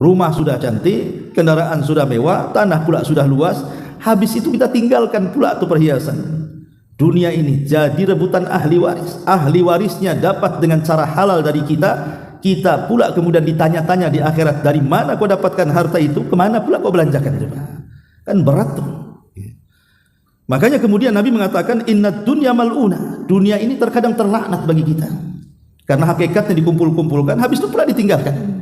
Rumah sudah cantik, kendaraan sudah mewah, tanah pula sudah luas. Habis itu kita tinggalkan pula itu perhiasan. Dunia ini jadi rebutan ahli waris. Ahli warisnya dapat dengan cara halal dari kita. Kita pula kemudian ditanya-tanya di akhirat, dari mana kau dapatkan harta itu, kemana pula kau belanjakan? Kan berat tuh. Makanya kemudian Nabi mengatakan, inna dunya mal'una. Dunia ini terkadang terlaknat bagi kita. Karena hakikatnya dikumpul-kumpulkan, habis itu pula ditinggalkan.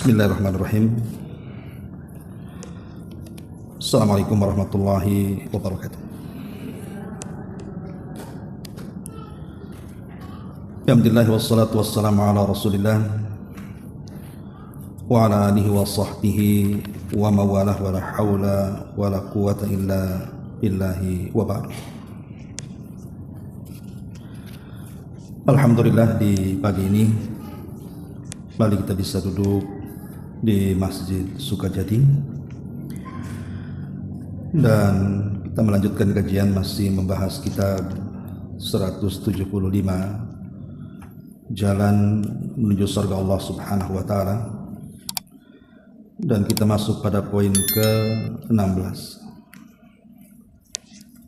Bismillahirrahmanirrahim. Assalamualaikum warahmatullahi wabarakatuh. Alhamdulillah wassalatu wassalamu ala Rasulillah wa ala alihi wa sahbihi wa mawalah wa la hawla wa la quwata illa billahi wa ba'd. Alhamdulillah, di pagi ini kembali kita bisa duduk di Masjid Sukajadi dan kita melanjutkan kajian, masih membahas kitab 175 Jalan Menuju Surga Allah Subhanahu wa Ta'ala, dan kita masuk pada poin ke-16.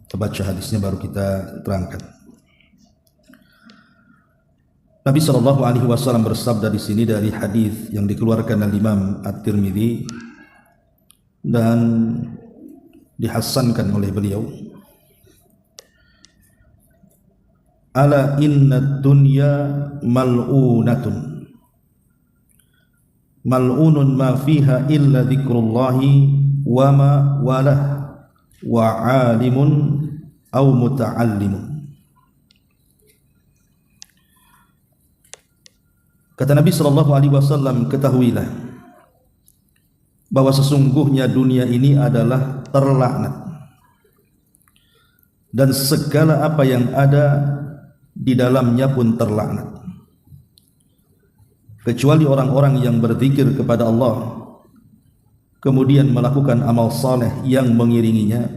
Kita baca hadisnya baru kita terangkan. Nabi SAW bersabda di sini dari hadis yang dikeluarkan oleh Imam At-Tirmidzi dan dihasankan oleh beliau. Ala inna dunya mal'unatun, mal'unun ma fiha illa dzikrullahi wa ma walah wa alimun aw muta'allimun. Kata Nabi SAW, ketahuilah bahwa sesungguhnya dunia ini adalah terlaknat, dan segala apa yang ada di dalamnya pun terlaknat, kecuali orang-orang yang berzikir kepada Allah kemudian melakukan amal saleh yang mengiringinya,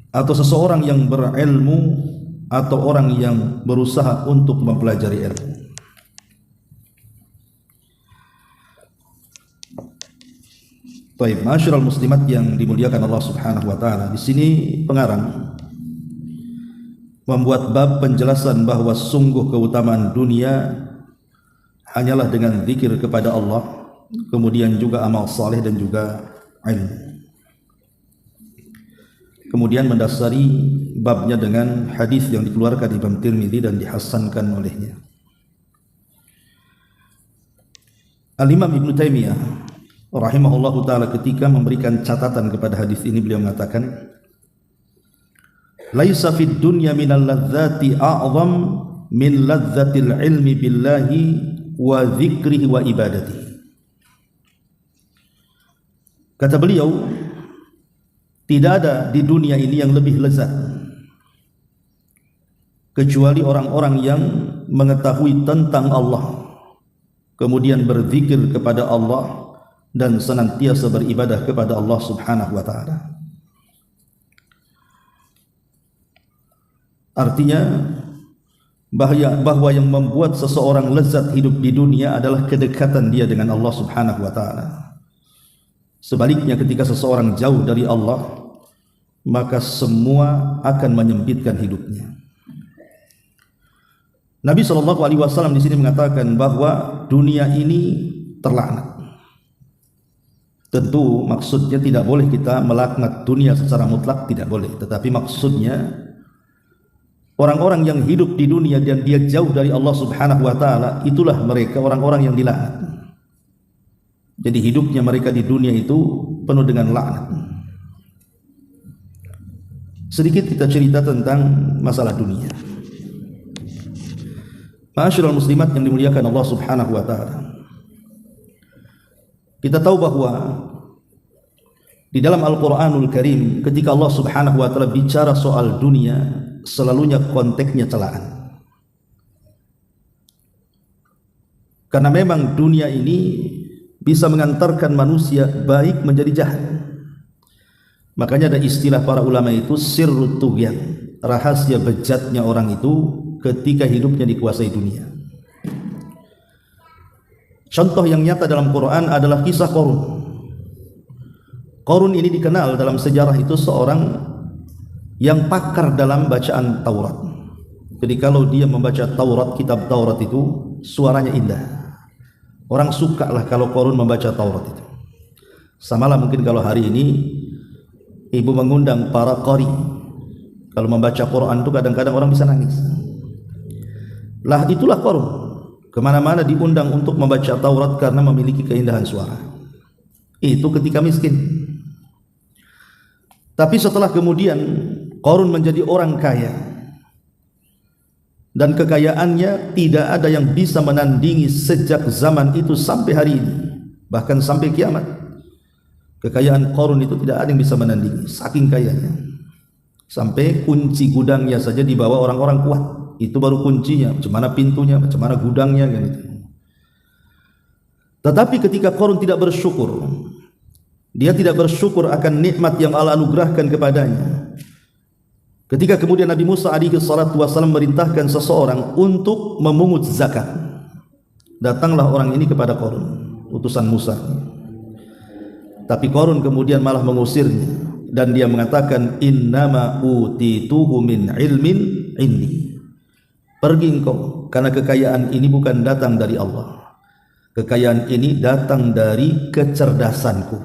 atau seseorang yang berilmu, atau orang yang berusaha untuk mempelajari ilmu. Baik, masyarul muslimat yang dimuliakan Allah Subhanahu wa Ta'ala, di sini pengarang membuat bab penjelasan bahwa sungguh keutamaan dunia hanyalah dengan zikir kepada Allah, kemudian juga amal saleh dan juga ilmu. Kemudian mendasari babnya dengan hadis yang dikeluarkan Imam Tirmidzi dan dihasankan olehnya. Al-Imam Ibnu Taimiyah rahimahullahu ta'ala ketika memberikan catatan kepada hadis ini, beliau mengatakan, laisa fid dunya minal ladzati a'zam min ladzatil ilmi billahi wa dzikrihi wa ibadatihi. Kata beliau, tidak ada di dunia ini yang lebih lezat kecuali orang-orang yang mengetahui tentang Allah, kemudian berzikir kepada Allah dan senantiasa beribadah kepada Allah Subhanahu wa Ta'ala. Artinya bahwa yang membuat seseorang lezat hidup di dunia adalah kedekatan dia dengan Allah Subhanahu wa Ta'ala. Sebaliknya, ketika seseorang jauh dari Allah, maka semua akan menyempitkan hidupnya. Nabi SAW di sini mengatakan bahwa dunia ini terlaknat. Tentu maksudnya tidak boleh kita melaknat dunia secara mutlak, tidak boleh. Tetapi maksudnya orang-orang yang hidup di dunia dan dia jauh dari Allah Subhanahu wa Ta'ala, itulah mereka orang-orang yang dilaknat. Jadi hidupnya mereka di dunia itu penuh dengan laknat. Sedikit kita cerita tentang masalah dunia. Ma'asyiral muslimat yang dimuliakan Allah Subhanahu wa Ta'ala, kita tahu bahwa di dalam Al-Quranul Karim ketika Allah Subhanahu wa Ta'ala bicara soal dunia, selalunya konteksnya celaan. Karena memang dunia ini bisa mengantarkan manusia baik menjadi jahat. Makanya ada istilah para ulama itu sirrut tughyan, rahasia bejatnya orang itu ketika hidupnya dikuasai dunia. Contoh yang nyata dalam Quran adalah kisah Qarun. Qarun ini dikenal dalam sejarah itu seorang yang pakar dalam bacaan Taurat. Jadi kalau dia membaca Taurat, kitab Taurat itu suaranya indah. Orang suka lah kalau Qarun membaca Taurat itu. Samalah mungkin kalau hari ini ibu mengundang para qari. Kalau membaca Quran itu kadang-kadang orang bisa nangis. Lah itulah Qarun. Kemana-mana diundang untuk membaca Taurat karena memiliki keindahan suara. Itu ketika miskin. Tapi setelah kemudian Qarun menjadi orang kaya, dan kekayaannya tidak ada yang bisa menandingi sejak zaman itu sampai hari ini, bahkan sampai kiamat. Kekayaan Qarun itu tidak ada yang bisa menandingi, saking kayanya. Sampai kunci gudangnya saja dibawa orang-orang kuat. Itu baru kuncinya, macam mana pintunya, macam mana gudangnya gitu. Tetapi ketika Qarun tidak bersyukur, dia tidak bersyukur akan nikmat yang Allah anugerahkan kepadanya. Ketika kemudian Nabi Musa alaihi salatu wasallam merintahkan seseorang untuk memungut zakat, datanglah orang ini kepada Qarun, utusan Musa. Tapi Qarun kemudian malah mengusirnya, dan dia mengatakan innama utituhu min ilmin indi. Pergi engkau, karena kekayaan ini bukan datang dari Allah. Kekayaan ini datang dari kecerdasanku.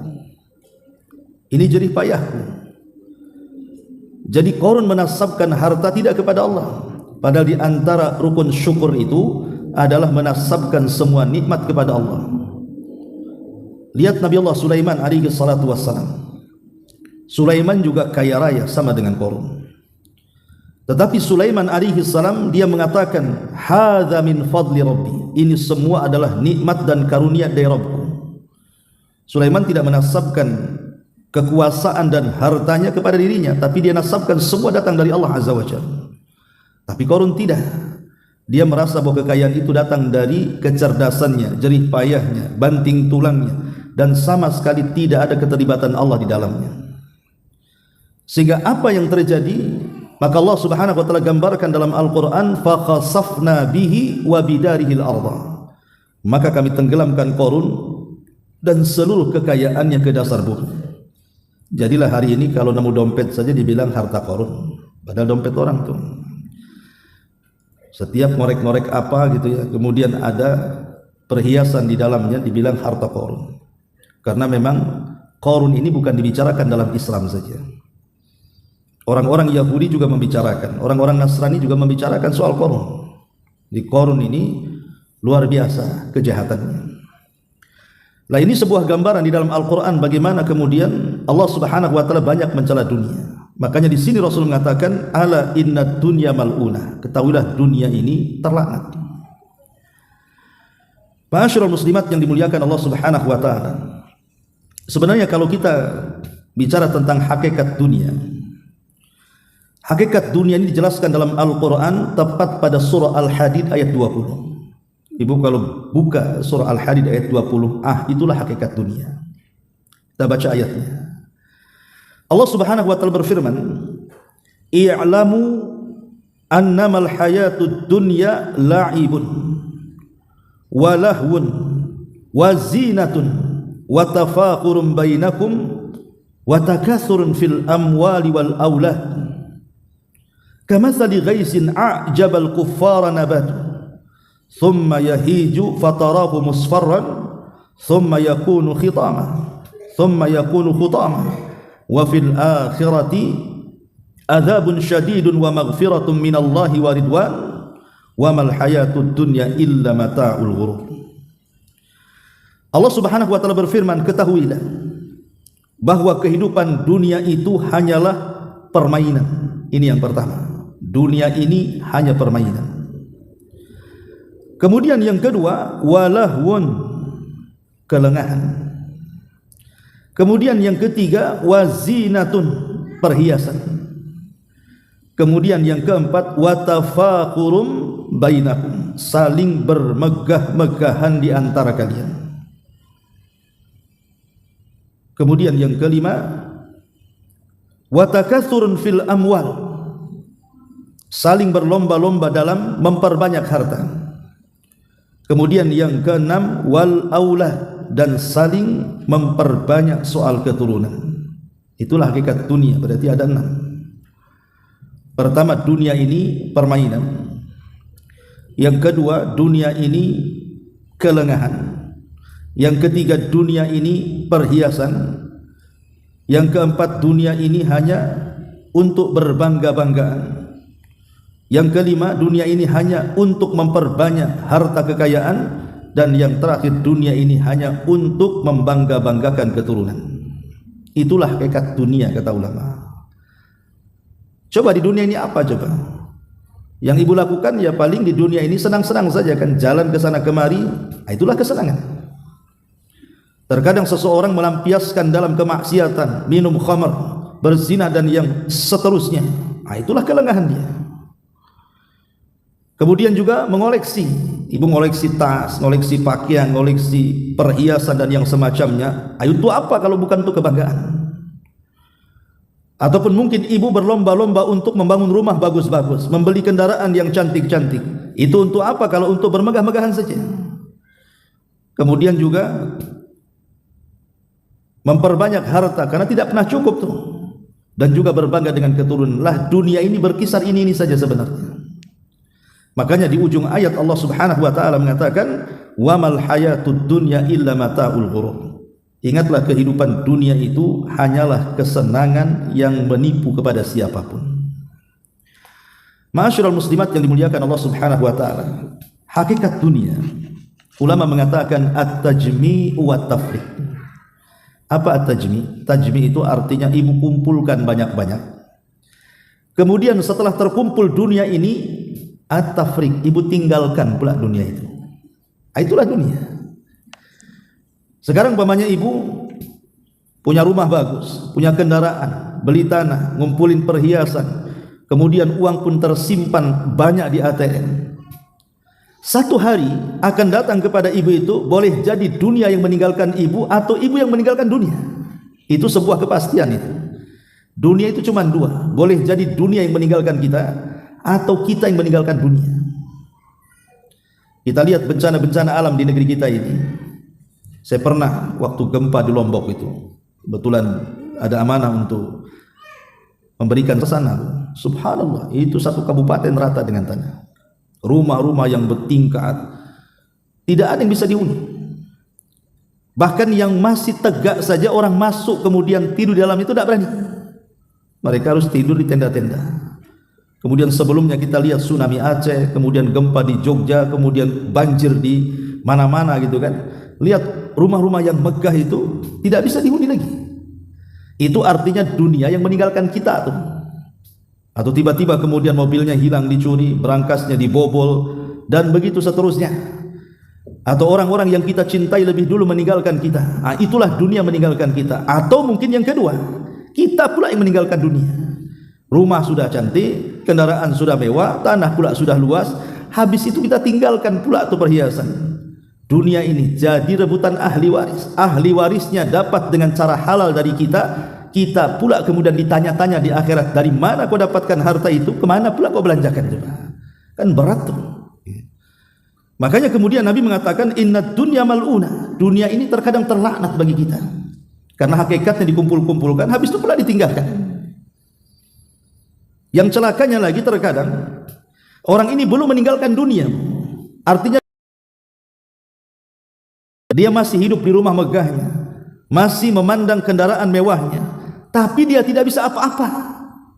Ini jerih payahku. Jadi Qarun menasabkan harta tidak kepada Allah. Padahal di antara rukun syukur itu adalah menasabkan semua nikmat kepada Allah. Lihat Nabi Allah Sulaiman alaihi salatu wassalam. Sulaiman juga kaya raya sama dengan Qarun. Tetapi Sulaiman alaihi salam dia mengatakan, hadza min fadli rabbi. Ini semua adalah nikmat dan karunia dari Rabbku. Sulaiman tidak menasabkan kekuasaan dan hartanya kepada dirinya, tapi dia nasabkan semua datang dari Allah Azza wa Jalla. Tapi Qarun tidak. Dia merasa bahwa kekayaan itu datang dari kecerdasannya, jerih payahnya, banting tulangnya, dan sama sekali tidak ada keterlibatan Allah di dalamnya. Sehingga apa yang terjadi? Maka Allah Subhanahu wa taala gambarkan dalam Al-Qur'an, fa khasafna bihi wa bidarihil ardh. Maka kami tenggelamkan Qarun dan seluruh kekayaannya ke dasar bumi. Jadilah hari ini kalau nemu dompet saja dibilang harta Qarun, padahal dompet orang tuh. Setiap ngorek-ngorek apa gitu ya, kemudian ada perhiasan di dalamnya dibilang harta Qarun. Karena memang Qarun ini bukan dibicarakan dalam Islam saja. Orang-orang Yahudi juga membicarakan, orang-orang Nasrani juga membicarakan soal Qarun. Di Qarun ini luar biasa kejahatannya. Nah, ini sebuah gambaran di dalam Al-Quran bagaimana kemudian Allah Subhanahu wa taala banyak mencela dunia. Makanya di sini Rasul mengatakan, ala inna dunya mal'unah. Ketahuilah dunia ini terlaknat. Ma'asyiral muslimat yang dimuliakan Allah Subhanahu wa taala. Sebenarnya kalau kita bicara tentang hakikat dunia, hakikat dunia ini dijelaskan dalam Al-Quran tepat pada surah Al-Hadid ayat 20. Ibu kalau buka surah Al-Hadid ayat 20, itulah hakikat dunia. Kita baca ayatnya. Allah Subhanahu wa taala berfirman, i'lamu annamal hayatud dunya la'ibun wa lahwun wa zinatun wa tafakhurun bainakum wa takatsurun fil amwali wal aulad kamathali ghaisin a'jabal kuffara nabatu thumma yahiju fatarahu musfarran thumma yakunu khutama wa fil akhirati adzabun syadidun wa maghfiratun minallahi wa ridwan wa mal hayatud dunya illa mata'ul ghurur. Allah Subhanahu wa taala berfirman, ketahuilah bahwa kehidupan dunia itu hanyalah permainan. Ini yang pertama, dunia ini hanya permainan. Kemudian yang kedua, walahwun, kelengahan. Kemudian yang ketiga, wazinatun, perhiasan. Kemudian yang keempat, watafakhurum bainakum, saling bermegah-megahan di antara kalian. Kemudian yang kelima, wa takatsurun fil amwal, saling berlomba-lomba dalam memperbanyak harta. Kemudian yang keenam, wal aulad, dan saling memperbanyak soal keturunan. Itulah hakikat dunia, berarti ada 6. Pertama, dunia ini permainan. Yang kedua, dunia ini kelengahan. Yang ketiga, dunia ini perhiasan. Yang keempat, dunia ini hanya untuk berbangga-banggaan. Yang kelima, dunia ini hanya untuk memperbanyak harta kekayaan. Dan yang terakhir, dunia ini hanya untuk membangga-banggakan keturunan. Itulah hakikat dunia, kata ulama. Coba di dunia ini apa coba? Yang ibu lakukan ya paling di dunia ini senang-senang saja kan, jalan ke sana kemari, itulah kesenangan. Terkadang seseorang melampiaskan dalam kemaksiatan, minum khamr, berzina dan yang seterusnya, itulah kelengahan dia. Kemudian juga mengoleksi, ibu mengoleksi tas, mengoleksi pakaian, mengoleksi perhiasan dan yang semacamnya. Itu apa kalau bukan untuk kebanggaan? Ataupun mungkin ibu berlomba-lomba untuk membangun rumah bagus-bagus, membeli kendaraan yang cantik-cantik. Itu untuk apa kalau untuk bermegah-megahan saja? Kemudian juga memperbanyak harta karena tidak pernah cukup tuh. Dan juga berbangga dengan keturunan. Lah dunia ini berkisar ini saja sebenarnya. Makanya di ujung ayat Allah Subhanahu wa taala mengatakan, "Wa mal hayatud dunya illa mata'ul ghurur." Ingatlah, kehidupan dunia itu hanyalah kesenangan yang menipu kepada siapapun. Ma'asyiral muslimat yang dimuliakan Allah Subhanahu wa taala, hakikat dunia, ulama mengatakan at-tajmi' wa tafriq. Apa at-tajmi'? Tajmi' itu artinya ibu kumpulkan banyak-banyak. Kemudian setelah terkumpul dunia ini, at-tafriq, ibu tinggalkan pula dunia itu. Itulah dunia. Sekarang umpamanya ibu punya rumah bagus, punya kendaraan, beli tanah, ngumpulin perhiasan, kemudian uang pun tersimpan banyak di ATM. Satu hari akan datang kepada ibu itu, boleh jadi dunia yang meninggalkan ibu atau ibu yang meninggalkan dunia. Itu sebuah kepastian itu. Dunia itu cuma dua, boleh jadi dunia yang meninggalkan kita atau kita yang meninggalkan dunia. Kita lihat bencana-bencana alam di negeri kita ini. Saya pernah waktu gempa di Lombok itu, kebetulan ada amanah untuk memberikan ke sana. Subhanallah, itu satu kabupaten rata dengan tanah. Rumah-rumah yang bertingkat, tidak ada yang bisa dihuni. Bahkan yang masih tegak saja orang masuk kemudian tidur di dalam itu tidak berani. Mereka harus tidur di tenda-tenda. Kemudian sebelumnya kita lihat tsunami Aceh, kemudian gempa di Jogja, kemudian banjir di mana-mana gitu kan. Lihat rumah-rumah yang megah itu tidak bisa dihuni lagi. Itu artinya dunia yang meninggalkan kita tuh. Atau tiba-tiba kemudian mobilnya hilang, dicuri, berangkasnya dibobol dan begitu seterusnya. Atau orang-orang yang kita cintai lebih dulu meninggalkan kita. Itulah dunia meninggalkan kita. Atau mungkin yang kedua, kita pula yang meninggalkan dunia. Rumah sudah cantik, kendaraan sudah mewah, tanah pula sudah luas, habis itu kita tinggalkan pula tuh perhiasan. Dunia ini jadi rebutan ahli waris. Ahli warisnya dapat dengan cara halal dari kita. Kita pula kemudian ditanya-tanya di akhirat, dari mana kau dapatkan harta itu, kemana pula kau belanjakan? Kan berat tuh. Makanya kemudian Nabi mengatakan, inna dunya mal'una. Dunia ini terkadang terlaknat bagi kita. Karena hakikatnya dikumpul-kumpulkan, habis itu pula ditinggalkan. Yang celakanya lagi terkadang orang ini belum meninggalkan dunia. Artinya dia masih hidup di rumah megahnya, masih memandang kendaraan mewahnya, tapi dia tidak bisa apa-apa.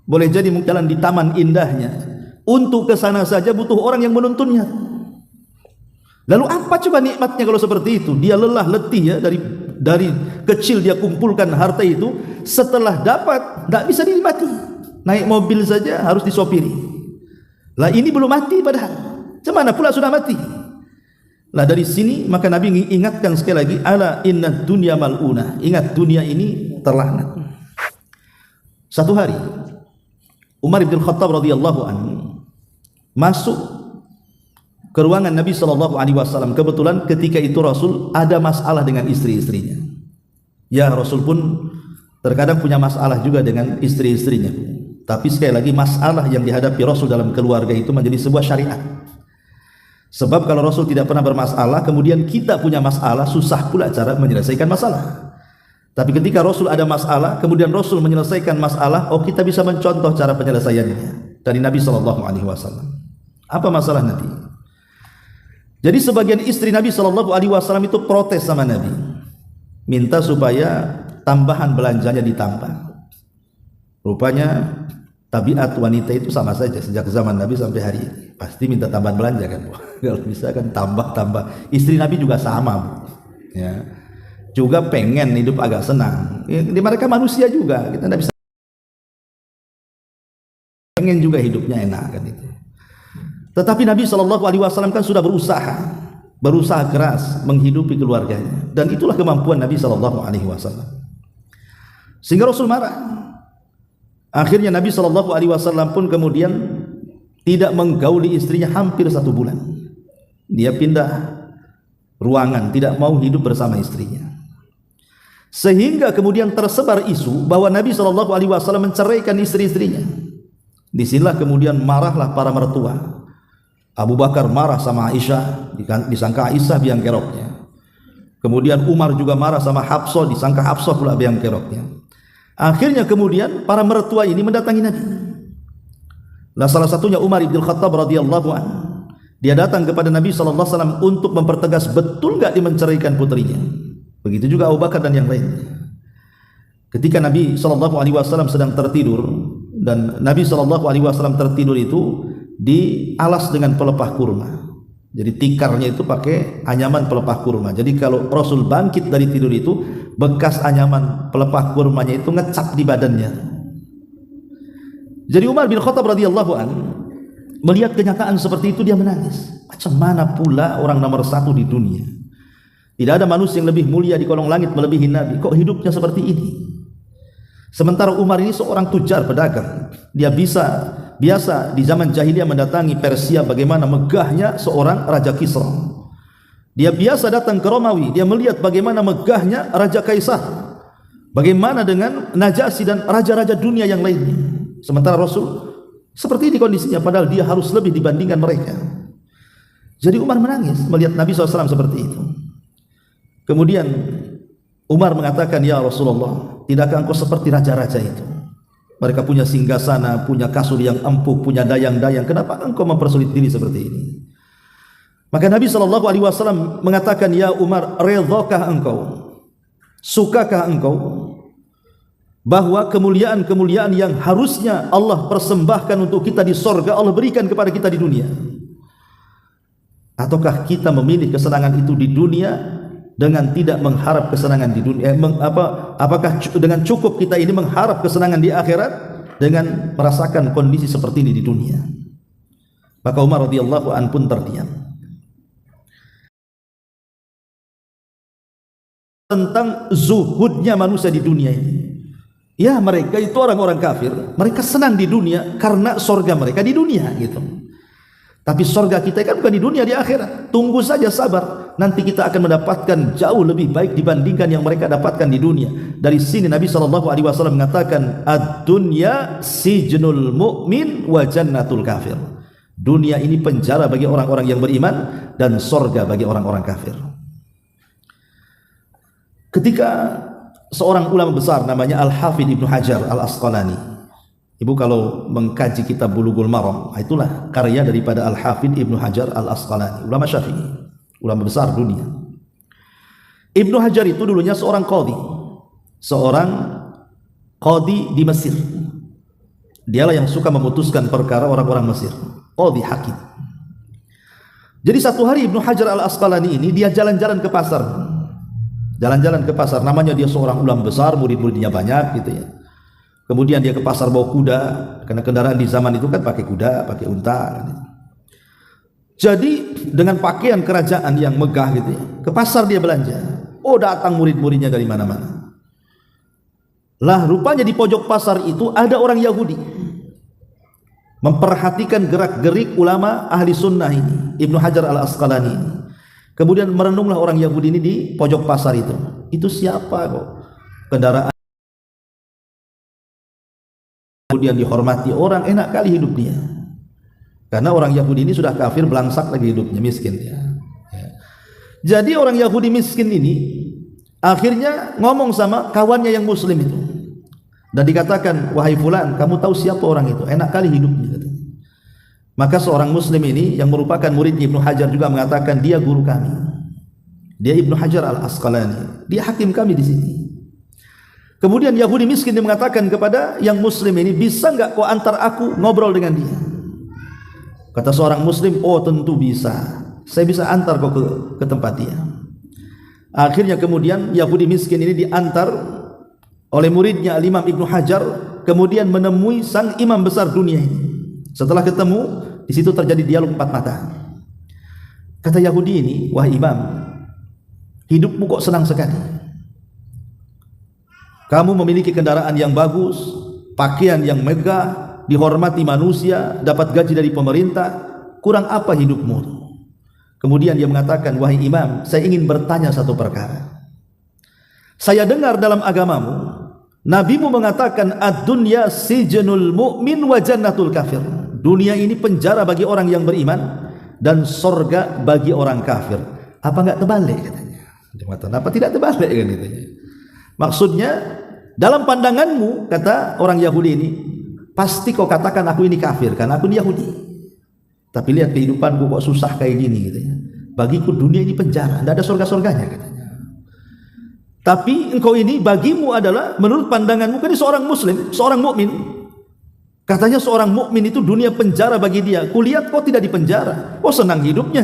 Boleh jadi jalan di taman indahnya, untuk ke sana saja butuh orang yang menuntunnya. Lalu apa coba nikmatnya kalau seperti itu? Dia lelah letih ya, dari kecil dia kumpulkan harta itu, setelah dapat tidak bisa dinikmati. Naik mobil saja harus disopiri. Lah ini belum mati padahal. Cemana pula sudah mati? Lah dari sini maka Nabi ingatkan sekali lagi, ala inna dunya mal'una. Ingat dunia ini terlaknat. Satu hari Umar bin Khattab radhiyallahu anhu masuk ke ruangan Nabi Shallallahu Alaihi Wasallam. Kebetulan ketika itu Rasul ada masalah dengan istri-istrinya. Ya, Rasul pun terkadang punya masalah juga dengan istri-istrinya. Tapi sekali lagi, masalah yang dihadapi Rasul dalam keluarga itu menjadi sebuah syariat. Sebab kalau Rasul tidak pernah bermasalah, kemudian kita punya masalah, susah pula cara menyelesaikan masalah. Tapi ketika Rasul ada masalah, kemudian Rasul menyelesaikan masalah, oh kita bisa mencontoh cara penyelesaiannya dari Nabi Shallallahu Alaihi Wasallam. Apa masalah Nabi? Jadi sebagian istri Nabi Shallallahu Alaihi Wasallam itu protes sama Nabi, minta supaya tambahan belanjanya ditambah. Rupanya tabiat wanita itu sama saja sejak zaman Nabi sampai hari ini, pasti minta tambahan belanja kan. Kalau bisa kan tambah. Istri Nabi juga sama, Bu. Ya, juga pengen hidup agak senang. Ya, mereka manusia juga, kita tidak bisa pengen juga hidupnya enak kan itu. Tetapi Nabi Shallallahu Alaihi Wasallam kan sudah berusaha keras menghidupi keluarganya, dan itulah kemampuan Nabi Shallallahu Alaihi Wasallam. Sehingga Rasul marah. Akhirnya Nabi Shallallahu Alaihi Wasallam pun kemudian tidak menggauli istrinya hampir 1 bulan. Dia pindah ruangan, tidak mau hidup bersama istrinya. Sehingga kemudian tersebar isu bahwa Nabi Shallallahu Alaihi Wasallam menceraikan istri-istrinya. Disinilah kemudian marahlah para mertua. Abu Bakar marah sama Aisyah, disangka Aisyah biang keroknya. Kemudian Umar juga marah sama Hafsah, disangka Hafsah pula biang keroknya. Akhirnya kemudian para mertua ini mendatangi Nabi. Nah, salah satunya Umar bin Khattab radhiyallahu anhu. Dia datang kepada Nabi sallallahu alaihi wasallam untuk mempertegas betul enggak dia menceraikan putrinya. Begitu juga Abu Bakar dan yang lainnya. Ketika Nabi sallallahu alaihi wasallam sedang tertidur, dan Nabi sallallahu alaihi wasallam tertidur itu dialas dengan pelepah kurma. Jadi tikarnya itu pakai anyaman pelepah kurma. Jadi kalau Rasul bangkit dari tidur itu, bekas anyaman pelepah kurmanya itu ngecap di badannya. Jadi Umar bin Khattab radhiyallahu anhu melihat kenyataan seperti itu, dia menangis. Macam mana pula orang nomor 1 di dunia, tidak ada manusia yang lebih mulia di kolong langit melebihi Nabi, kok hidupnya seperti ini? Sementara Umar ini seorang tujar pedagang. Dia biasa di zaman jahiliyah mendatangi Persia, bagaimana megahnya seorang Raja Kisra. Dia biasa datang ke Romawi, dia melihat bagaimana megahnya Raja Kaisar, bagaimana dengan Najasyi dan raja-raja dunia yang lainnya. Sementara Rasul seperti ini kondisinya, padahal dia harus lebih dibandingkan mereka. Jadi Umar menangis melihat Nabi SAW seperti itu. Kemudian Umar mengatakan, ya Rasulullah, tidakkah engkau seperti raja-raja itu? Mereka punya singgasana, punya kasur yang empuk, punya dayang-dayang. Kenapa engkau mempersulit diri seperti ini? Maka Nabi SAW mengatakan, ya Umar, redhakah engkau, sukakah engkau bahwa kemuliaan-kemuliaan yang harusnya Allah persembahkan untuk kita di sorga, Allah berikan kepada kita di dunia? Ataukah kita memilih kesenangan itu di dunia dengan tidak mengharap kesenangan di dunia? Apakah dengan cukup kita ini mengharap kesenangan di akhirat dengan merasakan kondisi seperti ini di dunia? Maka Umar radhiyallahu anhu pun terdiam. Tentang zuhudnya manusia di dunia ini. Ya, mereka itu orang-orang kafir, mereka senang di dunia karena sorga mereka di dunia gitu. Tapi sorga kita kan bukan di dunia, di akhirat. Tunggu saja, sabar, nanti kita akan mendapatkan jauh lebih baik dibandingkan yang mereka dapatkan di dunia. Dari sini Nabi SAW mengatakan, ad-dunya sijnul mu'min wa jannatul kafir. Dunia ini penjara bagi orang-orang yang beriman dan sorga bagi orang-orang kafir. Ketika seorang ulama besar namanya Al-Hafidh Ibnu Hajar Al-Asqalani, ibu kalau mengkaji kitab Bulughul Maram, itulah karya daripada Al-Hafidh Ibnu Hajar Al-Asqalani, ulama Syafi'i, ulama besar dunia. Ibnu Hajar itu dulunya seorang qadhi di Mesir. Dialah yang suka memutuskan perkara orang-orang Mesir, qadhi hakim. Jadi satu hari Ibnu Hajar Al-Asqalani ini dia jalan-jalan ke pasar. Namanya dia seorang ulama besar, murid-muridnya banyak gitu ya. Kemudian dia ke pasar bawa kuda, karena kendaraan di zaman itu kan pakai kuda, pakai unta gitu. Jadi dengan pakaian kerajaan yang megah gitu ya, ke pasar dia belanja. Oh, datang murid-muridnya dari mana-mana. Lah rupanya di pojok pasar itu ada orang Yahudi. memperhatikan gerak-gerik ulama ahli sunnah ini, Ibnu Hajar al-Asqalani ini. Kemudian merenunglah orang Yahudi ini di pojok pasar itu. Itu siapa kok? Kendaraan kemudian dihormati orang, enak kali hidup dia. Karena orang Yahudi ini sudah kafir, belangsak lagi hidupnya, miskin dia. Jadi orang Yahudi miskin ini akhirnya ngomong sama kawannya yang muslim itu. Dan dikatakan, wahai fulan, kamu tahu siapa orang itu? Enak kali hidupnya. Maka seorang muslim ini yang merupakan murid Ibnu Hajar juga mengatakan, dia guru kami. Dia Ibnu Hajar al-Asqalani. Dia hakim kami di sini. Kemudian Yahudi miskin dia mengatakan kepada yang muslim ini, bisa enggak kau antar aku ngobrol dengan dia? Kata seorang muslim, oh tentu bisa. Saya bisa antar kau ke tempat dia. Akhirnya kemudian Yahudi miskin ini diantar oleh muridnya Al-Imam Ibnu Hajar, kemudian menemui sang imam besar dunia ini. Setelah ketemu, di situ terjadi dialog empat mata. Kata Yahudi ini, wahai imam, hidupmu kok senang sekali. Kamu memiliki kendaraan yang bagus, pakaian yang megah, dihormati manusia, dapat gaji dari pemerintah, kurang apa hidupmu? Kemudian dia mengatakan, wahai imam, saya ingin bertanya satu perkara. Saya dengar dalam agamamu, nabimu mengatakan, ad-dunya sijnul mu'min wa jannatul kafir. Dunia ini penjara bagi orang yang beriman dan sorga bagi orang kafir. Apa enggak terbalik katanya? Dia mengatakan, apa tidak terbalik kan katanya? Maksudnya, dalam pandanganmu, kata orang Yahudi ini, pasti kau katakan aku ini kafir karena aku ini Yahudi. Tapi lihat kehidupanku kok susah kayak gini katanya. Bagiku dunia ini penjara, tidak ada surga-surganya katanya. Tapi engkau ini bagimu adalah menurut pandanganmu, kan ini seorang muslim, seorang mukmin. Katanya seorang mukmin itu dunia penjara bagi dia. Kulihat kau tidak di penjara, kau senang hidupnya.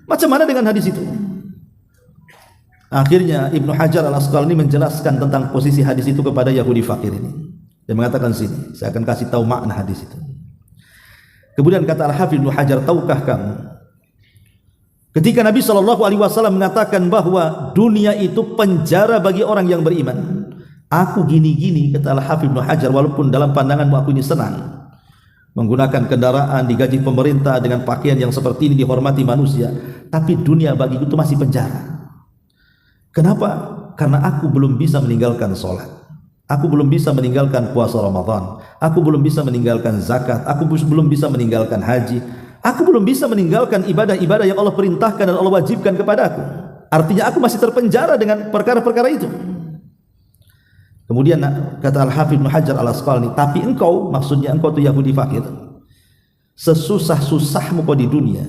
Macam mana dengan hadis itu? Akhirnya Ibnu Hajar al-Asqalani menjelaskan tentang posisi hadis itu kepada Yahudi fakir ini. Dia mengatakan sini, saya akan kasih tahu makna hadis itu. Kemudian kata Al-Hafidz Ibnu Hajar, tahukah kamu ketika Nabi SAW mengatakan bahwa dunia itu penjara bagi orang yang beriman, aku gini-gini, kata Al-Hafidz Ibnu Hajar, walaupun dalam pandanganmu aku ini senang menggunakan kendaraan, digaji pemerintah, dengan pakaian yang seperti ini, dihormati manusia, tapi dunia bagiku itu masih penjara. Kenapa? Karena aku belum bisa meninggalkan sholat, aku belum bisa meninggalkan puasa Ramadan, aku belum bisa meninggalkan zakat, aku belum bisa meninggalkan haji, aku belum bisa meninggalkan ibadah-ibadah yang Allah perintahkan dan Allah wajibkan kepada aku. Artinya aku masih terpenjara dengan perkara-perkara itu. Kemudian kata Al-Hafidz Ibnu Hajar al-Asqalani, tapi engkau, maksudnya engkau itu Yahudi fakir, sesusah-susahmu kau di dunia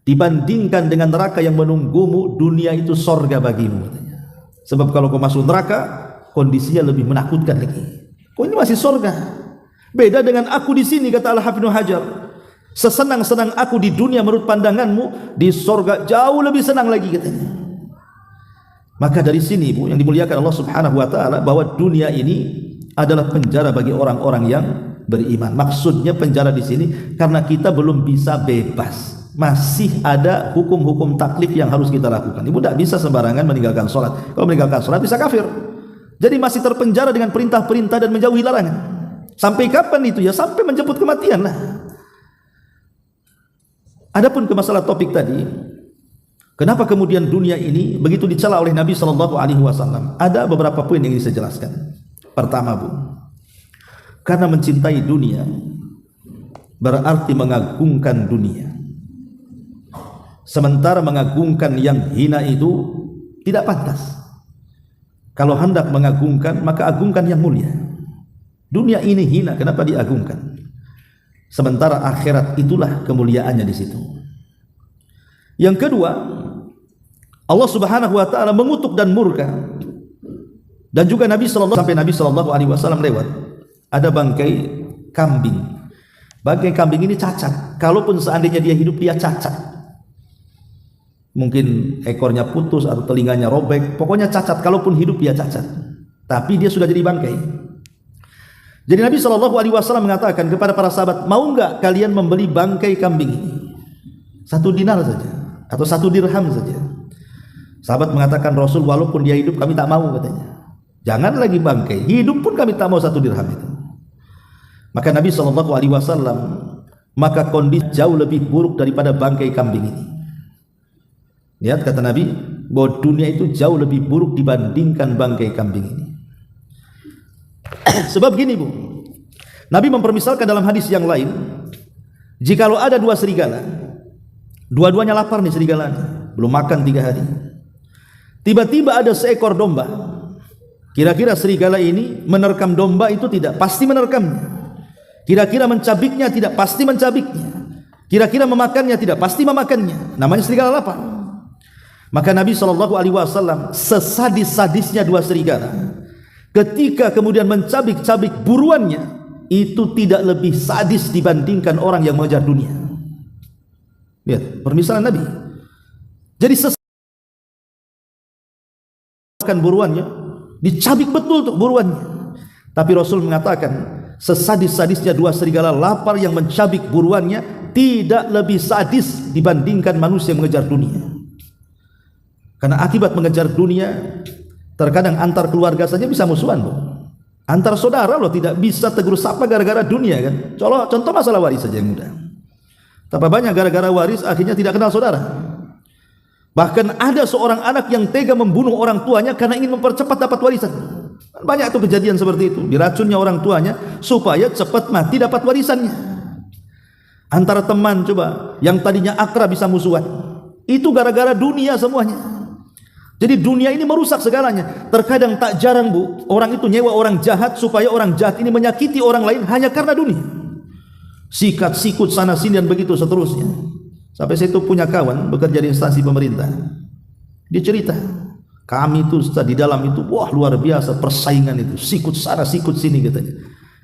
dibandingkan dengan neraka yang menunggumu, dunia itu sorga bagimu. Sebab kalau kau masuk neraka, kondisinya lebih menakutkan lagi. Kau ini masih sorga. Beda dengan aku di sini, kata Al-Hafidz Ibnu Hajar. Sesenang-senang aku di dunia menurut pandanganmu, di sorga jauh lebih senang lagi katanya. Maka dari sini, Bu, yang dimuliakan Allah Subhanahu wa taala, bahwa dunia ini adalah penjara bagi orang-orang yang beriman. Maksudnya penjara di sini karena kita belum bisa bebas. Masih ada hukum-hukum taklif yang harus kita lakukan. Ibu tidak bisa sembarangan meninggalkan sholat. Kalau meninggalkan sholat bisa kafir. Jadi masih terpenjara dengan perintah-perintah dan menjauhi larangan. Sampai kapan itu? Ya sampai menjemput kematian lah. Adapun ke masalah topik tadi, kenapa kemudian dunia ini begitu dicela oleh Nabi SAW? Ada beberapa poin yang ingin saya jelaskan. Pertama, Bu, karena mencintai dunia berarti mengagungkan dunia. Sementara mengagungkan yang hina itu tidak pantas. Kalau hendak mengagungkan, maka agungkan yang mulia. Dunia ini hina, kenapa diagungkan? Sementara akhirat itulah kemuliaannya di situ. Yang kedua, Allah Subhanahu wa taala mengutuk dan murka. Dan juga Nabi sallallahu alaihi wasallam lewat, ada bangkai kambing. Bangkai kambing ini cacat. Kalaupun seandainya dia hidup, dia cacat. Mungkin ekornya putus atau telinganya robek, pokoknya cacat. Kalaupun hidup dia cacat, tapi dia sudah jadi bangkai. Jadi Nabi SAW mengatakan kepada para sahabat, mau enggak kalian membeli bangkai kambing ini? 1 dinar saja atau 1 dirham saja. Sahabat mengatakan, Rasul, walaupun dia hidup kami tak mau katanya. Jangan lagi bangkai, hidup pun kami tak mau 1 dirham itu. Maka Nabi SAW maka kondisi jauh lebih buruk daripada bangkai kambing ini. Lihat kata Nabi bahwa dunia itu jauh lebih buruk dibandingkan bangkai kambing ini. Sebab gini Bu, Nabi mempermisalkan dalam hadis yang lain, jikalau ada dua serigala, dua-duanya lapar nih serigalanya, belum makan 3 hari, tiba-tiba ada seekor domba. Kira-kira serigala ini menerkam domba itu tidak? Pasti menerkamnya. Kira-kira mencabiknya tidak? Pasti mencabiknya. Kira-kira memakannya tidak? Pasti memakannya. Namanya serigala lapar. Maka Nabi SAW sesadis-sadisnya dua serigala, ketika kemudian mencabik-cabik buruannya, itu tidak lebih sadis dibandingkan orang yang mengejar dunia. Lihat permisalan Nabi. Jadi buruannya, dicabik betul tuh buruannya. Tapi Rasul mengatakan sesadis-sadisnya dua serigala lapar yang mencabik buruannya tidak lebih sadis dibandingkan manusia yang mengejar dunia. Karena akibat mengejar dunia, terkadang antar keluarga saja bisa musuhan, Bu. Antar saudara loh tidak bisa tegur sapa gara-gara dunia kan. Contoh masalah waris saja yang mudah. Tapi banyak gara-gara waris akhirnya tidak kenal saudara. Bahkan ada seorang anak yang tega membunuh orang tuanya karena ingin mempercepat dapat warisan. Banyak tuh kejadian seperti itu. Diracunnya orang tuanya supaya cepat mati dapat warisannya. Antara teman coba yang tadinya akrab bisa musuhan. Itu gara-gara dunia semuanya. Jadi dunia ini merusak segalanya. Terkadang tak jarang Bu, orang itu nyewa orang jahat supaya orang jahat ini menyakiti orang lain hanya karena dunia. Sikat sikut sana sini dan begitu seterusnya. Sampai saya itu punya kawan bekerja di instansi pemerintah. Dia cerita, kami itu di dalam itu wah luar biasa persaingan itu, sikut sana sikut sini katanya.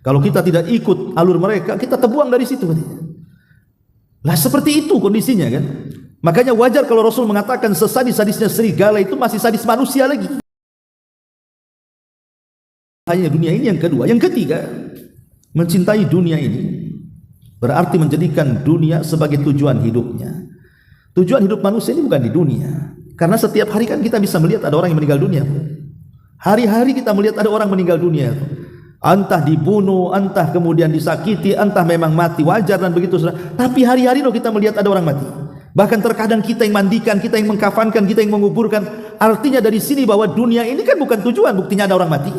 Kalau kita tidak ikut alur mereka, kita terbuang dari situ katanya. Lah seperti itu kondisinya kan. Makanya wajar kalau Rasul mengatakan sesadis-sadisnya serigala itu masih sadis manusia lagi. Hanya dunia ini yang kedua. Yang ketiga, mencintai dunia ini berarti menjadikan dunia sebagai tujuan hidupnya. Tujuan hidup manusia ini bukan di dunia. Karena setiap hari kan kita bisa melihat ada orang yang meninggal dunia. Hari-hari kita melihat ada orang meninggal dunia. Entah dibunuh, entah kemudian disakiti, entah memang mati wajar dan begitu. Tapi hari-hari loh kita melihat ada orang mati. Bahkan terkadang kita yang mandikan, kita yang mengkafankan, kita yang menguburkan. Artinya dari sini bahwa dunia ini kan bukan tujuan, buktinya ada orang mati.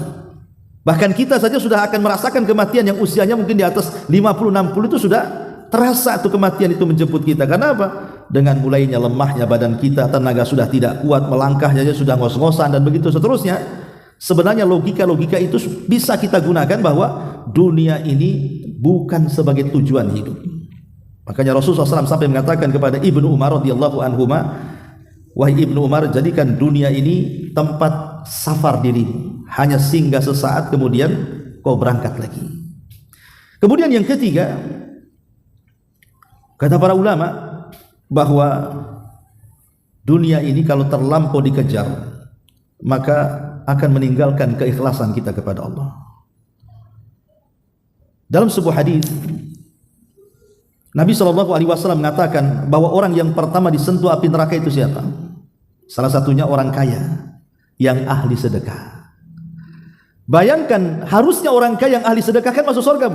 Bahkan kita saja sudah akan merasakan kematian yang usianya mungkin di atas 50-60 itu sudah terasa tuh kematian itu menjemput kita. Karena apa? Dengan mulainya lemahnya badan kita, tenaga sudah tidak kuat, melangkah saja sudah ngos-ngosan dan begitu seterusnya. Sebenarnya logika-logika itu bisa kita gunakan bahwa dunia ini bukan sebagai tujuan hidup. Makanya Rasulullah SAW sampai mengatakan kepada Ibnu Umar radhiyallahu anhuma, wahai Ibnu Umar, jadikan dunia ini tempat safar dirimu, hanya singgah sesaat kemudian kau berangkat lagi. Kemudian yang ketiga, kata para ulama bahwa dunia ini kalau terlampau dikejar maka akan meninggalkan keikhlasan kita kepada Allah. Dalam sebuah hadis Nabi SAW mengatakan bahwa orang yang pertama disentuh api neraka itu siapa? Salah satunya orang kaya yang ahli sedekah. Bayangkan, harusnya orang kaya yang ahli sedekah kan masuk surga.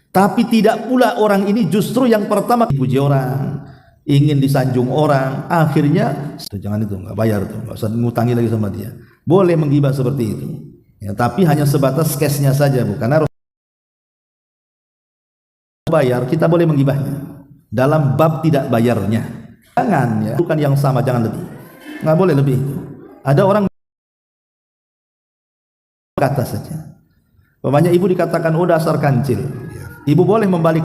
Tapi tidak pula orang ini justru yang pertama dipuji orang, ingin disanjung orang, akhirnya jangan itu, nggak bayar tuh, nggak usah ngutangi lagi sama dia. Boleh menggibah seperti itu, ya, tapi hanya sebatas cashnya saja, bukan harus bayar. Kita boleh menggibahnya dalam bab tidak bayarnya. Jangan, ya, bukan yang sama, jangan lebih, nggak boleh lebih. Ada orang kata saja, umpamanya ibu dikatakan oh dasar kancil, ibu boleh membalik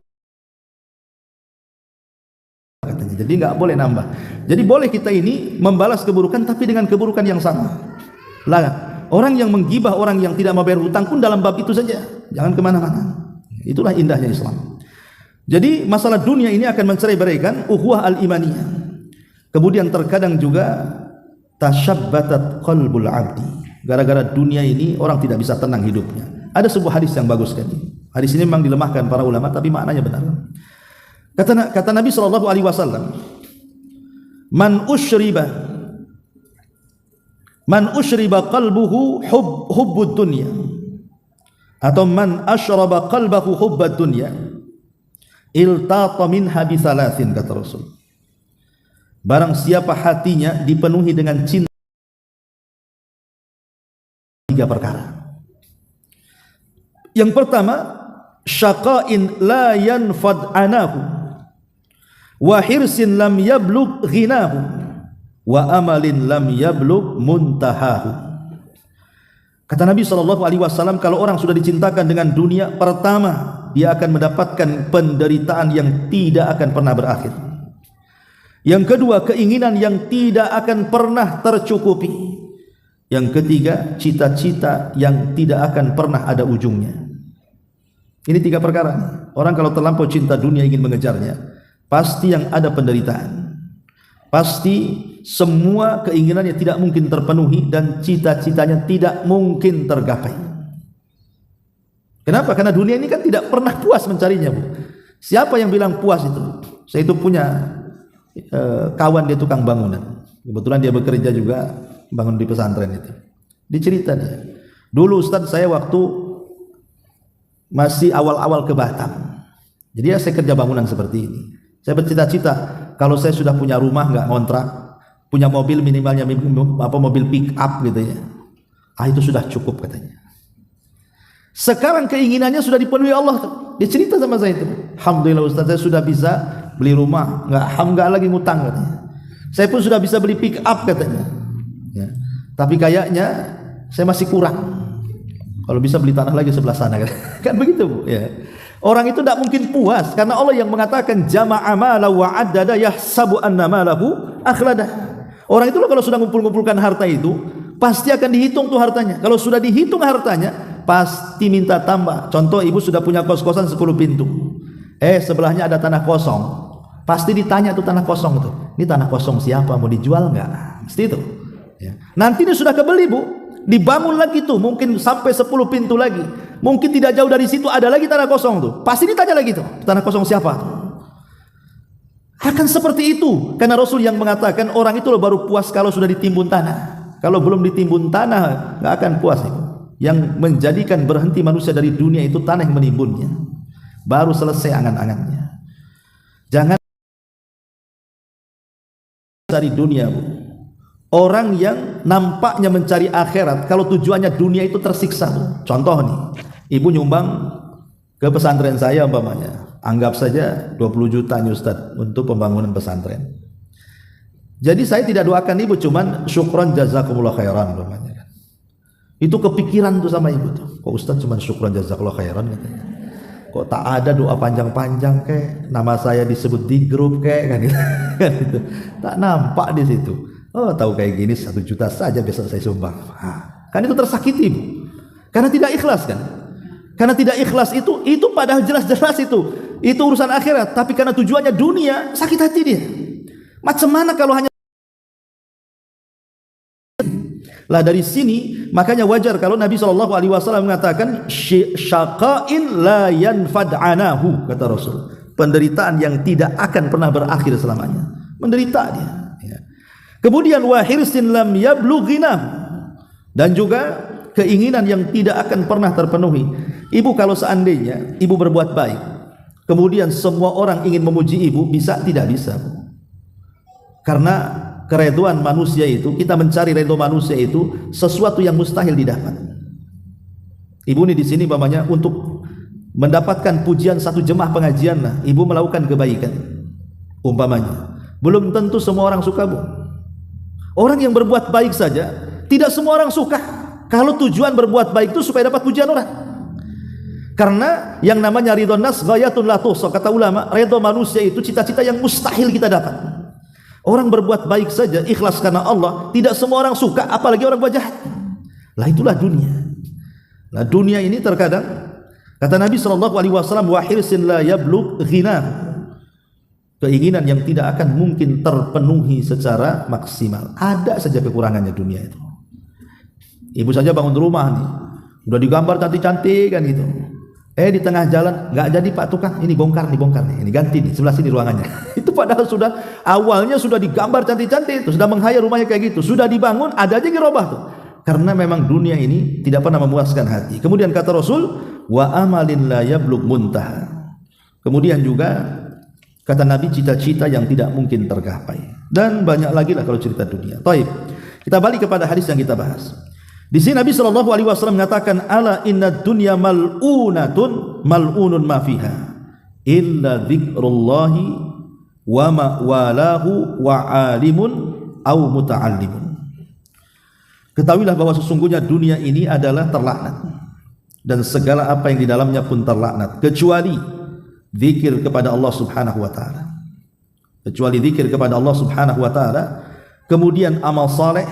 katanya, jadi nggak boleh nambah. Jadi boleh kita ini membalas keburukan tapi dengan keburukan yang sama. Lah orang yang menggibah orang yang tidak membayar hutang pun dalam bab itu saja, jangan kemana-mana. Itulah indahnya Islam. Jadi masalah dunia ini akan mencerai-beraikan ukhuwah al-imaniyah. Kemudian terkadang juga tashabbatat qalbul abdi. Gara-gara dunia ini orang tidak bisa tenang hidupnya. Ada sebuah hadis yang bagus sekali. Hadis ini memang dilemahkan para ulama tapi maknanya benar. Kata Nabi SAW, man ushriba qalbuhu hubbud dunya, atau man ashraba qalbahu hubbad dunya, iltata minha bi thalathin, kata Rasul. Barang siapa hatinya dipenuhi dengan cinta, 3 perkara. Yang pertama, syaqa'in la yanfad anahu, wa hirsin lam yablugh ghinahu, wa amalin lam yablugh muntahahu. Kata Nabi SAW, kalau orang sudah dicintakan dengan dunia, pertama dia akan mendapatkan penderitaan yang tidak akan pernah berakhir. Yang kedua, keinginan yang tidak akan pernah tercukupi. Yang ketiga, cita-cita yang tidak akan pernah ada ujungnya. Ini 3 perkara. Orang kalau terlampau cinta dunia ingin mengejarnya, pasti yang ada penderitaan. Pasti semua keinginannya tidak mungkin terpenuhi dan cita-citanya tidak mungkin tergapai. Kenapa? Karena dunia ini kan tidak pernah puas mencarinya, Bu. Siapa yang bilang puas itu? Saya itu punya kawan, dia tukang bangunan. Kebetulan dia bekerja juga bangun di pesantren itu. Dicerita dia, dulu Ustaz, saya waktu masih awal-awal ke Batam. Jadi ya saya kerja bangunan seperti ini. Saya bercita-cita kalau saya sudah punya rumah, nggak ngontrak, punya mobil minimalnya mobil pick up gitu ya. Itu sudah cukup katanya. Sekarang keinginannya sudah dipenuhi Allah tuh. Dia cerita sama saya itu. Alhamdulillah Ustaz, saya sudah bisa beli rumah, nggak lagi ngutang katanya. Saya pun sudah bisa beli pick up katanya. Ya. Tapi kayaknya saya masih kurang. Kalau bisa beli tanah lagi sebelah sana kan begitu, Bu. Ya. Orang itu tidak mungkin puas karena Allah yang mengatakan jama'a malahu wa addada yahsabu anna malahu akhlada. Orang itu kalau sudah ngumpulkan harta itu pasti akan dihitung tuh hartanya. Kalau sudah dihitung hartanya pasti minta tambah. Contoh, ibu sudah punya kos-kosan 10 pintu. Sebelahnya ada tanah kosong. Pasti ditanya tuh tanah kosong itu. Ini tanah kosong siapa, mau dijual enggak? Mesti itu. Ya. Nanti ini sudah kebeli, Bu. Dibangun lagi tuh, mungkin sampai 10 pintu lagi. Mungkin tidak jauh dari situ ada lagi tanah kosong tuh. Pasti ditanya lagi tuh, tanah kosong siapa? Akan seperti itu. Karena Rasul yang mengatakan orang itu baru puas kalau sudah ditimbun tanah. Kalau belum ditimbun tanah, nggak akan puas itu. Yang menjadikan berhenti manusia dari dunia itu tanah yang menimbunnya. Baru selesai angan-angannya. Jangan dari dunia, Bu. Orang yang nampaknya mencari akhirat, kalau tujuannya dunia itu tersiksa, Bu. Contoh nih, ibu nyumbang ke pesantren saya umpamanya, anggap saja 20 juta nih Ustaz untuk pembangunan pesantren. Jadi saya tidak doakan ibu, cuman syukron jazakumullah khairan umpamanya. Itu kepikiran tuh sama ibu tuh, kok Ustaz cuman syukron jazakumullah khairan katanya. Kok tak ada doa panjang-panjang kayak nama saya disebut di grup kayak kan gitu. Tak nampak di situ. Oh, tahu kayak gini 1 juta saja besok saya sumbang. Kan itu tersakiti, Bu. Karena tidak ikhlas kan? Karena tidak ikhlas itu padahal jelas-jelas itu urusan akhirat, tapi karena tujuannya dunia, sakit hati dia. Macam mana kalau hanya lah dari sini, makanya wajar kalau Nabi SAW mengatakan syaqa'in la yanfad anahu, kata Rasul. Penderitaan yang tidak akan pernah berakhir selamanya. Menderita dia. Ya. Kemudian wa hirsin lam yablugh ghinahu, dan juga keinginan yang tidak akan pernah terpenuhi. Ibu kalau seandainya ibu berbuat baik, kemudian semua orang ingin memuji ibu, bisa? Tidak bisa. Karena keredoan manusia itu, kita mencari redho manusia itu sesuatu yang mustahil didapat. Ibu ini di sini umpamanya untuk mendapatkan pujian 1 jemaah pengajian, lah ibu melakukan kebaikan umpamanya, belum tentu semua orang suka, Bu. Orang yang berbuat baik saja tidak semua orang suka. Kalau tujuan berbuat baik itu supaya dapat pujian orang. Karena yang namanya ridho nas ghayatun la tuhsa, kata ulama, ridho manusia itu cita-cita yang mustahil kita dapat. Orang berbuat baik saja ikhlas karena Allah, tidak semua orang suka, apalagi orang buat jahat. Lah itulah dunia. Nah dunia ini terkadang kata Nabi SAW, wa hirsin la yablugh ghinahu, keinginan yang tidak akan mungkin terpenuhi secara maksimal. Ada saja kekurangannya dunia itu. Ibu saja bangun rumah nih, udah digambar cantik-cantik kan gitu. Di tengah jalan nggak jadi Pak tukang, ini bongkar nih, ini ganti nih, sebelah sini ruangannya. Itu padahal sudah awalnya sudah digambar cantik-cantik, itu sudah menghayal rumahnya kayak gitu, sudah dibangun, ada aja gerobah tuh. Karena memang dunia ini tidak pernah memuaskan hati. Kemudian kata Rasul, wa amalin la yablugh muntaha. Kemudian juga kata Nabi, cita-cita yang tidak mungkin tergapai, dan banyak lagi lah kalau cerita dunia. Taib. Kita balik kepada hadis yang kita bahas. Di sini Nabi SAW mengatakan, ala inna dunya mal'unatun mal'unun ma fiha illa dzikrullahi wa ma'walahu wa alimun au muta'allimun. Ketahuilah bahwa sesungguhnya dunia ini adalah terlaknat, dan segala apa yang di dalamnya pun terlaknat, kecuali zikir kepada Allah Subhanahu wa taala. Kecuali zikir kepada Allah Subhanahu wa taala, kemudian amal saleh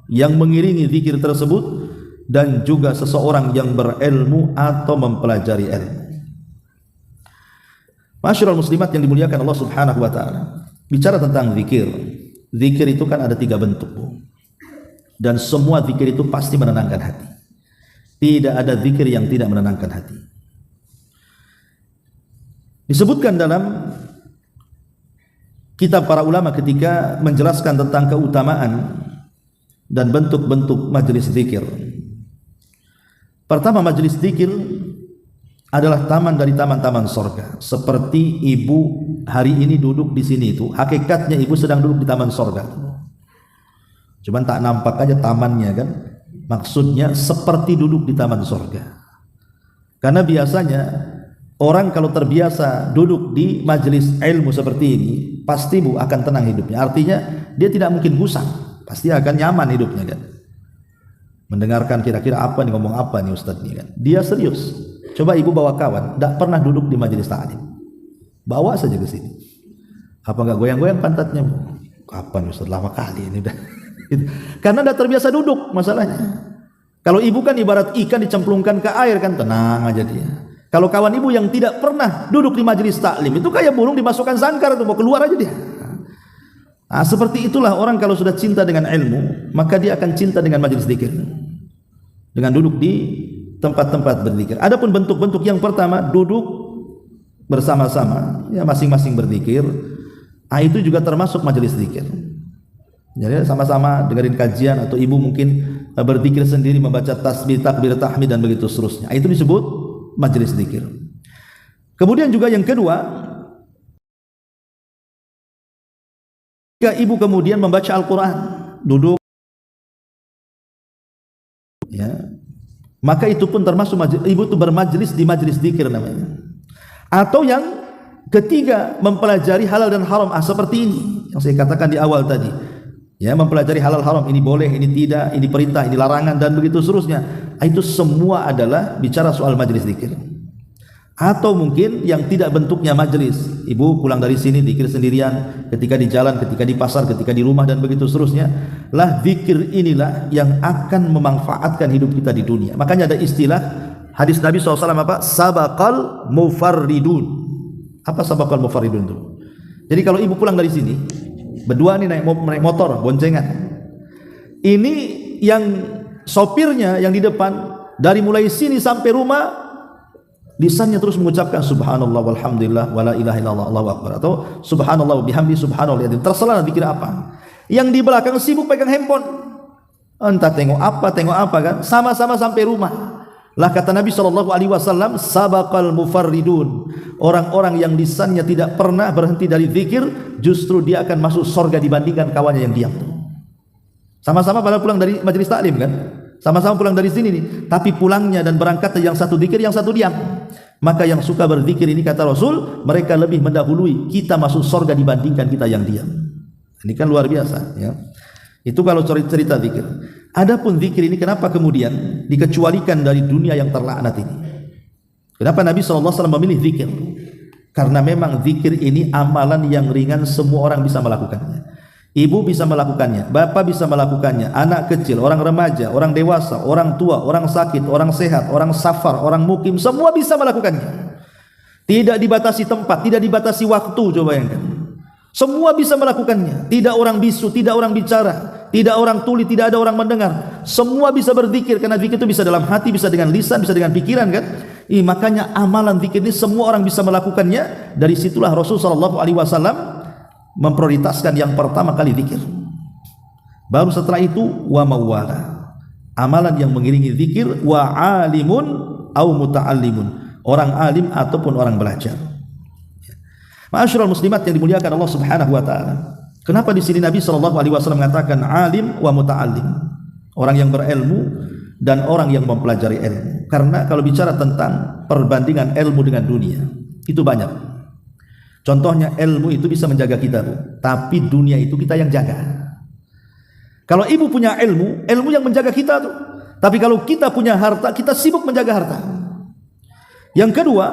yang mengiringi zikir tersebut, dan juga seseorang yang berilmu atau mempelajari ilmu. Masyarul muslimat yang dimuliakan Allah Subhanahu wa taala. Bicara tentang zikir. Zikir itu kan ada 3 bentuk, Bu. Dan semua zikir itu pasti menenangkan hati. Tidak ada zikir yang tidak menenangkan hati. Disebutkan dalam kitab para ulama ketika menjelaskan tentang keutamaan dan bentuk-bentuk majelis zikir. Pertama, majelis zikir adalah taman dari taman-taman sorga. Seperti ibu hari ini duduk di sini, itu hakikatnya ibu sedang duduk di taman sorga. Cuman tak nampak aja tamannya kan. Maksudnya seperti duduk di taman sorga. Karena biasanya orang kalau terbiasa duduk di majelis ilmu seperti ini, pasti Bu akan tenang hidupnya. Artinya dia tidak mungkin gusang, pasti akan nyaman hidupnya kan. Mendengarkan kira-kira apa nih, ngomong apa nih Ustadz nih kan. Dia serius. Coba ibu bawa kawan, tidak pernah duduk di majelis ta'lim, bawa saja ke sini. Apa enggak goyang-goyang pantatnya? Kapan Ustadz, lama kali ini udah. Karena sudah terbiasa duduk masalahnya. Kalau ibu kan ibarat ikan dicemplungkan ke air kan, tenang aja dia. Kalau kawan ibu yang tidak pernah duduk di majelis taklim, itu kayak burung dimasukkan sangkar, itu mau keluar aja dia. Nah, seperti itulah orang kalau sudah cinta dengan ilmu, maka dia akan cinta dengan majelis zikir, dengan duduk di tempat-tempat berzikir. Adapun bentuk-bentuk yang pertama, duduk bersama-sama, ya masing-masing berzikir. Nah, itu juga termasuk majelis zikir. Jadi sama-sama dengerin kajian, atau ibu mungkin berzikir sendiri, membaca tasbih, takbir, tahmid dan begitu seterusnya. Itu disebut majelis zikir. Kemudian juga yang kedua, jika ibu kemudian membaca Al-Quran, duduk, ya, maka itu pun termasuk ibu itu bermajelis di majelis zikir namanya. Atau yang ketiga, mempelajari halal dan haram, seperti ini yang saya katakan di awal tadi. Ya, mempelajari halal haram, ini boleh, ini tidak, ini perintah, ini larangan dan begitu seterusnya. Itu semua adalah bicara soal majelis zikir. Atau mungkin yang tidak bentuknya majelis, ibu pulang dari sini zikir sendirian, ketika di jalan, ketika di pasar, ketika di rumah dan begitu seterusnya. Lah zikir inilah yang akan memanfaatkan hidup kita di dunia. Makanya ada istilah hadis Nabi SAW apa? Sabaqal mufarridun. Apa sabaqal mufarridun itu? Jadi kalau ibu pulang dari sini, berdua nih naik motor boncengan, ini yang sopirnya yang di depan, dari mulai sini sampai rumah lisannya terus mengucapkan subhanallah walhamdulillah wala ilaha illallah Allahu akbar, atau subhanallah bihamdi subhanallah, terserah dikira apa. Yang di belakang sibuk pegang handphone, entah tengok apa kan, sama-sama sampai rumah. Lah kata Nabi SAW, sabaqal mufarridun, orang-orang yang lisannya tidak pernah berhenti dari zikir, justru dia akan masuk surga dibandingkan kawannya yang diam. Sama-sama pada pulang dari majelis taklim kan, sama-sama pulang dari sini nih, tapi pulangnya dan berangkatnya yang satu zikir, yang satu diam. Maka yang suka berzikir ini kata Rasul, mereka lebih mendahului kita masuk surga dibandingkan kita yang diam. Ini kan luar biasa ya. Itu kalau cerita zikir. Adapun zikir ini kenapa kemudian dikecualikan dari dunia yang terlaknat ini? Kenapa Nabi SAW memilih zikir? Karena memang zikir ini amalan yang ringan, semua orang bisa melakukannya. Ibu bisa melakukannya, bapak bisa melakukannya, anak kecil, orang remaja, orang dewasa, orang tua, orang sakit, orang sehat, orang safar, orang mukim, semua bisa melakukannya. Tidak dibatasi tempat, tidak dibatasi waktu, coba bayangkan. Semua bisa melakukannya. Tidak orang bisu, tidak orang bicara, tidak orang tuli, tidak ada orang mendengar. Semua bisa berzikir, karena zikir itu bisa dalam hati, bisa dengan lisan, bisa dengan pikiran kan. Makanya amalan zikir ini semua orang bisa melakukannya. Dari situlah Rasulullah SAW memprioritaskan yang pertama kali zikir. Baru setelah itu wa mawala, amalan yang mengiringi zikir, wa alimun au muta'allimun, orang alim ataupun orang belajar. Ma'asyiral muslimat yang dimuliakan Allah Subhanahu wa taala. Kenapa di sini Nabi sallallahu alaihi wasallam mengatakan alim wa muta'allim? Orang yang berilmu dan orang yang mempelajari ilmu. Karena kalau bicara tentang perbandingan ilmu dengan dunia, itu banyak. Contohnya ilmu itu bisa menjaga kita, Bu. Tapi dunia itu kita yang jaga. Kalau ibu punya ilmu, ilmu yang menjaga kita tuh. Tapi kalau kita punya harta, kita sibuk menjaga harta. Yang kedua,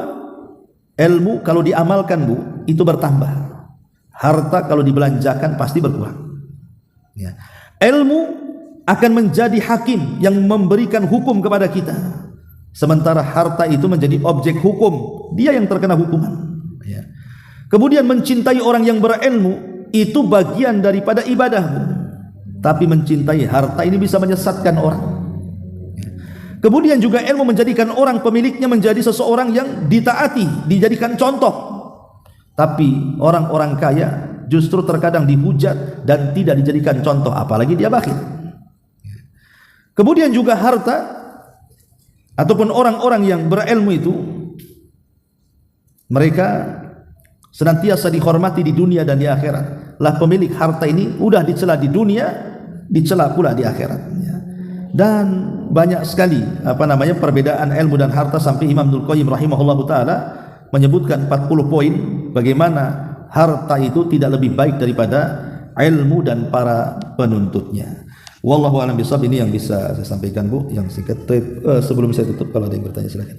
ilmu kalau diamalkan, Bu, itu bertambah. Harta kalau dibelanjakan pasti berkurang. Ya. Ilmu akan menjadi hakim yang memberikan hukum kepada kita. Sementara harta itu menjadi objek hukum. Dia yang terkena hukuman. Ya. Kemudian mencintai orang yang berilmu itu bagian daripada ibadah. Tapi mencintai harta ini bisa menyesatkan orang. Kemudian juga ilmu menjadikan orang pemiliknya menjadi seseorang yang ditaati, dijadikan contoh. Tapi orang-orang kaya justru terkadang dihujat dan tidak dijadikan contoh, apalagi dia bakhil. Kemudian juga harta ataupun orang-orang yang berilmu itu mereka senantiasa dihormati di dunia dan di akhirat. Lah pemilik harta ini udah dicela di dunia, dicela pula di akhirat. Dan banyak sekali perbedaan ilmu dan harta sampai Imam Ibnul Qayyim rahimahullahu taala menyebutkan 40 poin bagaimana harta itu tidak lebih baik daripada ilmu dan para penuntutnya. Wallahu a'lam bishawab. Ini yang bisa saya sampaikan, Bu, yang singkat. Sebelum saya tutup, kalau ada yang bertanya silakan.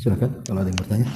Silakan kalau ada yang bertanya.